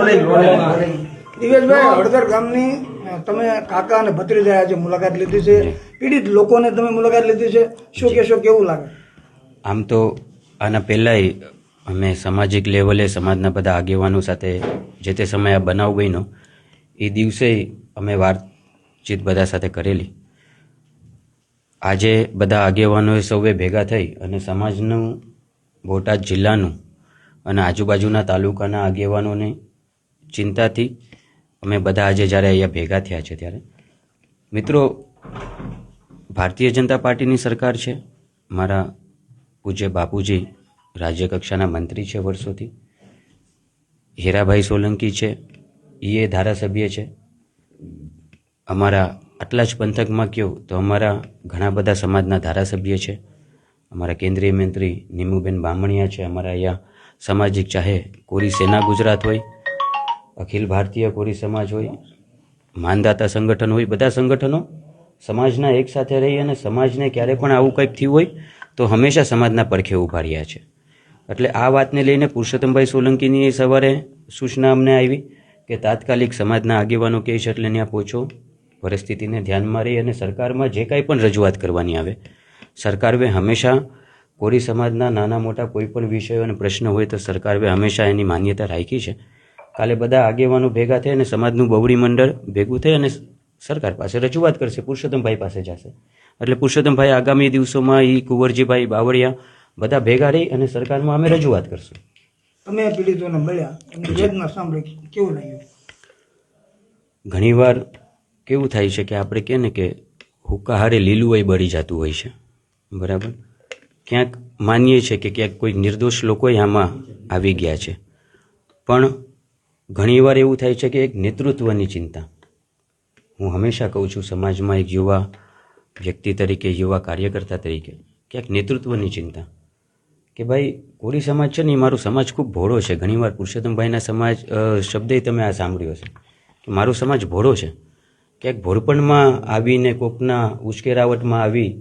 દિવેશભાઈ, હળદર ગામની તમે કાકા અને ભત્રીજા આજે મુલાકાત લીધી છે, પીડિત લોકોને તમે મુલાકાત લીધી છે, શું કહેશો, કેવું લાગે? આમ તો આના પહેલાંય અમે સામાજિક લેવલે સમાજના બધા આગેવાનો સાથે જે તે સમયે આ બનાવ બન્યો એ દિવસે અમે વાતચીત બધા સાથે કરેલી. આજે બધા આગેવાનોએ સૌએ ભેગા થઈ અને સમાજનું, બોટાદ જિલ્લાનું અને આજુબાજુના તાલુકાના આગેવાનોની ચિંતાથી અમે બધા આજે જ્યારે અહીંયા ભેગા થયા છે ત્યારે મિત્રો, ભારતીય જનતા પાર્ટીની સરકાર છે. મારા પૂજ્ય બાપુજી રાજ્ય કક્ષાના મંત્રી છે વર્ષોથી. હીરાભાઈ સોલંકી છે, એ ધારાસભ્ય છે. અમારા આટલા જ પંથકમાં કહ્યું તો અમારા ઘણા બધા સમાજના ધારાસભ્ય છે. અમારા કેન્દ્રીય મંત્રી નીમુબેન બામણિયા છે. અમારા અહીંયા સામાજિક, ચાહે કોરી સેના ગુજરાત હોય, અખિલ ભારતીય કોરી સમાજ હોય, માનદાતા સંગઠન હોય, બધા સંગઠનો સમાજના એક સાથે રહી અને સમાજને ક્યારે પણ આવું કંઈક થયું હોય તો હંમેશા સમાજના પડખે ઊભા રહ્યા છે. એટલે આ વાતને લઈને પુરુષોત્તમભાઈ સોલંકીની સવારે સૂચના અમને આવી કે તાત્કાલિક સમાજના આગેવાનો કહે છે એટલે ત્યાં પહોંચો, પરિસ્થિતિને ધ્યાનમાં રહી અને સરકારમાં જે કાંઈ પણ રજૂઆત કરવાની આવે, સરકારે હંમેશા કોરી સમાજના નાના મોટા કોઈ પણ વિષયો અને પ્રશ્ન હોય તો સરકારે હંમેશા એની માન્યતા રાખી છે. કાલે બધા આગેવાનો ભેગા થઈ અને સમાજનું બવડી મંડળ ભેગું થઈ અને સરકાર પાસે રજૂઆત કરશે, પુરુષોત્તમભાઈ પાસે જશે. એટલે પુરુષોત્તમભાઈ આગામી દિવસોમાં એ કુંવરજીભાઈ બાવળિયા બધા ભેગા રહી અને સરકારમાં અમે રજૂઆત કરશું. તમે પીડિતોને મળ્યા, એમની વેદના સાંભળી, કેવું લાગ્યું? ઘણીવાર કેવું થાય છે કે આપણે કહે ને કે હુક્કાહારે લીલું હોય બળી જતું હોય છે, બરાબર? ક્યાંક માનીએ છીએ કે ક્યાંક કોઈ નિર્દોષ લોકો આમાં આવી ગયા છે, પણ ઘણીવાર એવું થાય છે કે એક નેતૃત્વની ચિંતા. હું હંમેશા કહું છું સમાજમાં એક યુવા વ્યક્તિ તરીકે, યુવા કાર્યકર્તા તરીકે, ક્યાંક નેતૃત્વની ચિંતા કે ભાઈ કોરી સમાજ છે ને એ મારો સમાજ ખૂબ ભોળો છે. ઘણીવાર પુરુષોત્તમભાઈના સમાજ શબ્દે તમે આ સાંભળ્યો હશે કે મારો સમાજ ભોળો છે. ક્યાંક ભોળપણમાં આવીને કોકના ઉશ્કેરાવટમાં આવી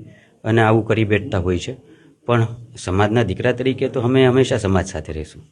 અને આવું કરી બેઠતા હોય છે, પણ સમાજના દીકરા તરીકે તો અમે હંમેશા સમાજ સાથે રહીશું.